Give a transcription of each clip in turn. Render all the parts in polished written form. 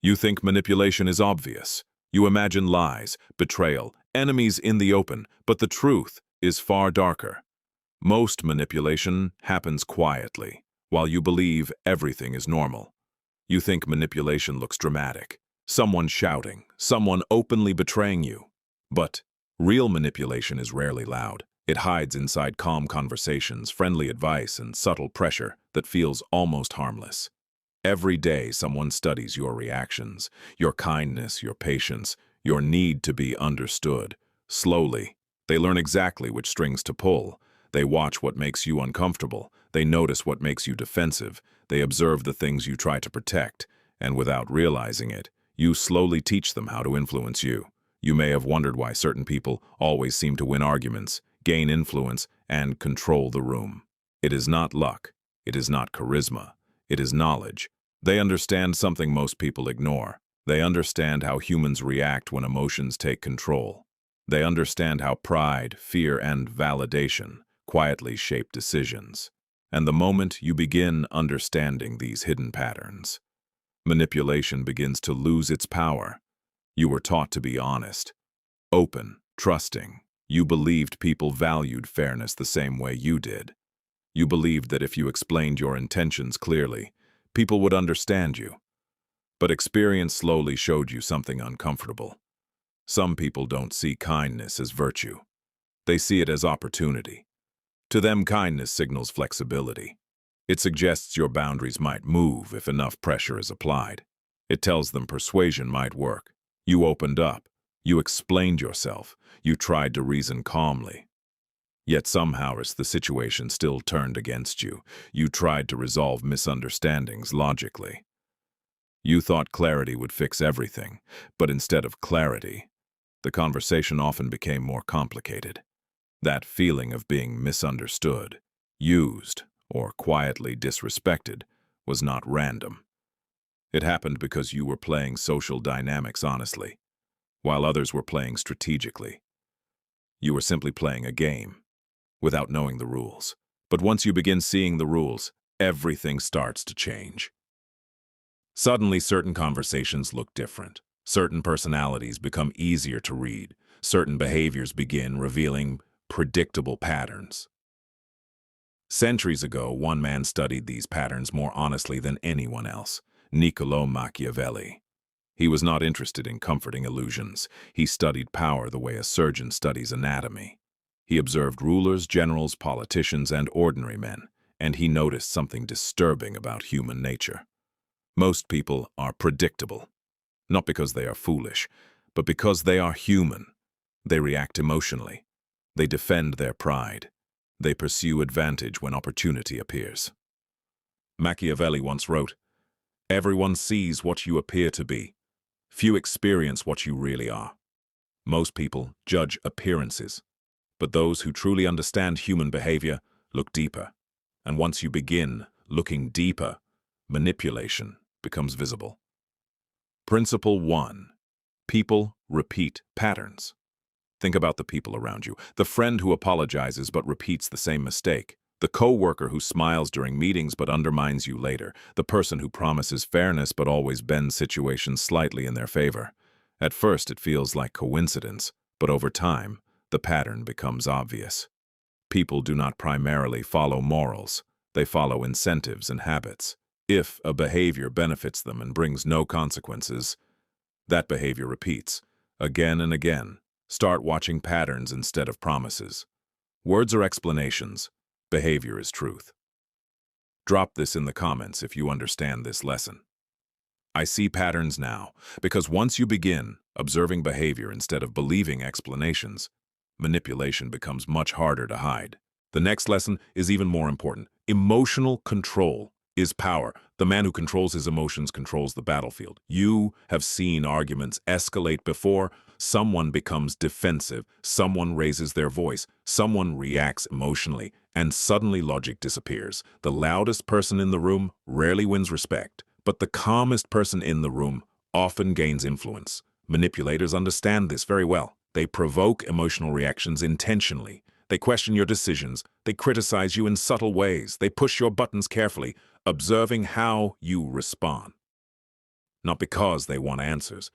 You think manipulation is obvious. You imagine lies, betrayal, enemies in the open, but the truth is far darker. Most manipulation happens quietly, while you believe everything is normal. You think manipulation looks dramatic. Someone shouting, someone openly betraying you. But real manipulation is rarely loud. It hides inside calm conversations, friendly advice, and subtle pressure that feels almost harmless. Every day, someone studies your reactions, your kindness, your patience, your need to be understood. Slowly, they learn exactly which strings to pull. They watch what makes you uncomfortable. They notice what makes you defensive. They observe the things you try to protect. And without realizing it, you slowly teach them how to influence you. You may have wondered why certain people always seem to win arguments, gain influence, and control the room. It is not luck. It is not charisma. It is knowledge. They understand something most people ignore. They understand how humans react when emotions take control. They understand how pride, fear, and validation quietly shape decisions. And the moment you begin understanding these hidden patterns, manipulation begins to lose its power. You were taught to be honest, open, trusting. You believed people valued fairness the same way you did. You believed that if you explained your intentions clearly, people would understand you. But experience slowly showed you something uncomfortable. Some people don't see kindness as virtue. They see it as opportunity. To them, kindness signals flexibility. It suggests your boundaries might move if enough pressure is applied. It tells them persuasion might work. You opened up. You explained yourself. You tried to reason calmly. Yet somehow the situation still turned against you. You tried to resolve misunderstandings logically. You thought clarity would fix everything, but instead of clarity, the conversation often became more complicated. That feeling of being misunderstood, used, or quietly disrespected was not random. It happened because you were playing social dynamics honestly, while others were playing strategically. You were simply playing a game, without knowing the rules. But once you begin seeing the rules, everything starts to change. Suddenly, certain conversations look different. Certain personalities become easier to read. Certain behaviors begin revealing predictable patterns. Centuries ago, one man studied these patterns more honestly than anyone else, Niccolò Machiavelli. He was not interested in comforting illusions. He studied power the way a surgeon studies anatomy. He observed rulers, generals, politicians, and ordinary men, and he noticed something disturbing about human nature. Most people are predictable, not because they are foolish, but because they are human. They react emotionally. They defend their pride. They pursue advantage when opportunity appears. Machiavelli once wrote, "Everyone sees what you appear to be. Few experience what you really are." Most people judge appearances, but those who truly understand human behavior look deeper. And once you begin looking deeper, manipulation becomes visible. Principle 1. People repeat patterns. Think about the people around you. The friend who apologizes but repeats the same mistake. The coworker who smiles during meetings but undermines you later. The person who promises fairness but always bends situations slightly in their favor. At first it feels like coincidence, but over time, the pattern becomes obvious. People do not primarily follow morals. They follow incentives and habits. If a behavior benefits them and brings no consequences, that behavior repeats, again and again. Start watching patterns instead of promises. Words are explanations. Behavior is truth. Drop this in the comments if you understand this lesson. I see patterns now, because once you begin observing behavior instead of believing explanations, manipulation becomes much harder to hide. The next lesson is even more important. Emotional control is power. The man who controls his emotions controls the battlefield. You have seen arguments escalate before. Someone becomes defensive, someone raises their voice, someone reacts emotionally, and suddenly logic disappears. The loudest person in the room rarely wins respect, but the calmest person in the room often gains influence. Manipulators understand this very well. They provoke emotional reactions intentionally. They question your decisions. They criticize you in subtle ways. They push your buttons carefully, observing how you respond. not because they want answers,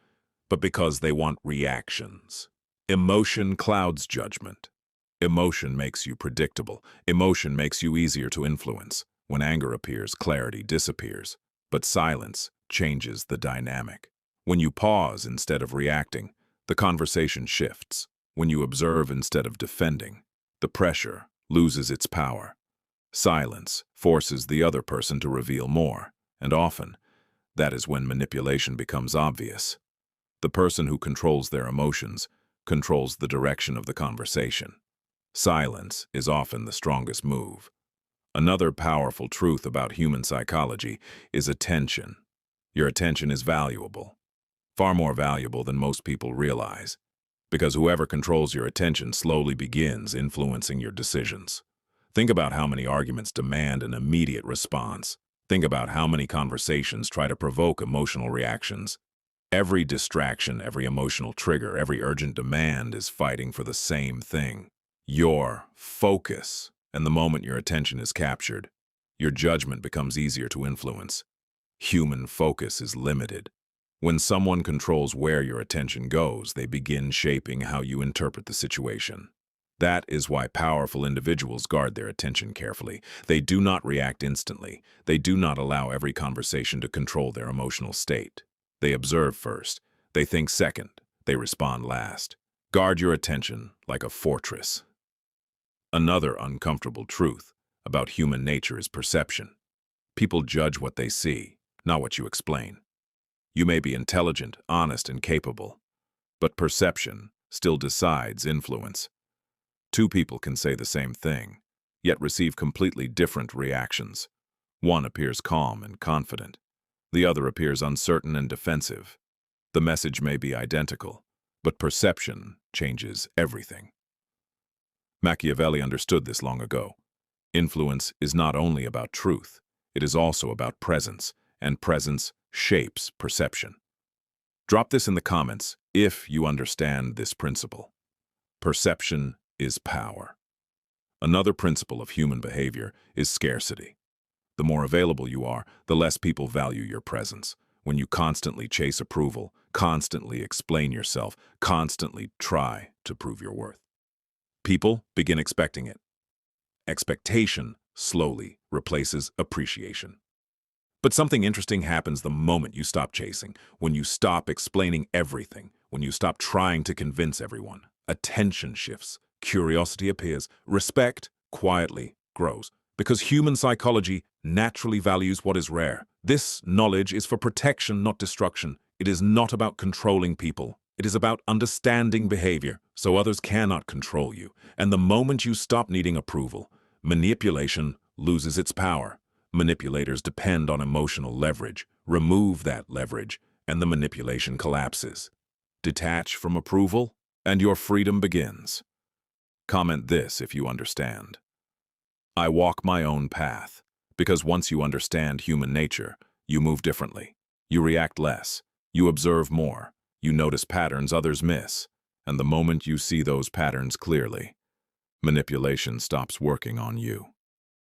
but because they want reactions. Emotion clouds judgment. Emotion makes you predictable. Emotion makes you easier to influence. When anger appears, clarity disappears. But silence changes the dynamic. When you pause instead of reacting, the conversation shifts. When you observe instead of defending, the pressure loses its power. Silence forces the other person to reveal more, and often, that is when manipulation becomes obvious. The person who controls their emotions controls the direction of the conversation. Silence is often the strongest move. Another powerful truth about human psychology is attention. Your attention is valuable, far more valuable than most people realize, because whoever controls your attention slowly begins influencing your decisions. Think about how many arguments demand an immediate response. Think about how many conversations try to provoke emotional reactions. Every distraction, every emotional trigger, every urgent demand is fighting for the same thing: your focus. And the moment your attention is captured, your judgment becomes easier to influence. Human focus is limited. When someone controls where your attention goes, they begin shaping how you interpret the situation. That is why powerful individuals guard their attention carefully. They do not react instantly. They do not allow every conversation to control their emotional state. They observe first. They think second. They respond last. Guard your attention like a fortress. Another uncomfortable truth about human nature is perception. People judge what they see, not what you explain. You may be intelligent, honest, and capable, but perception still decides influence. Two people can say the same thing, yet receive completely different reactions. One appears calm and confident. The other appears uncertain and defensive. The message may be identical, but perception changes everything. Machiavelli understood this long ago. Influence is not only about truth, it is also about presence, and presence shapes perception. Drop this in the comments if you understand this principle. Perception is power. Another principle of human behavior is scarcity. The more available you are, the less people value your presence. When you constantly chase approval, constantly explain yourself, constantly try to prove your worth, people begin expecting it. Expectation slowly replaces appreciation. But something interesting happens the moment you stop chasing, when you stop explaining everything, when you stop trying to convince everyone. Attention shifts, curiosity appears, respect quietly grows, because human psychology naturally values what is rare. This knowledge is for protection, not destruction. It is not about controlling people. It is about understanding behavior, so others cannot control you. And the moment you stop needing approval, manipulation loses its power. Manipulators depend on emotional leverage. Remove that leverage, and the manipulation collapses. Detach from approval, and your freedom begins. Comment this if you understand. I walk my own path, because once you understand human nature, you move differently. You react less. You observe more. You notice patterns others miss. And the moment you see those patterns clearly, manipulation stops working on you.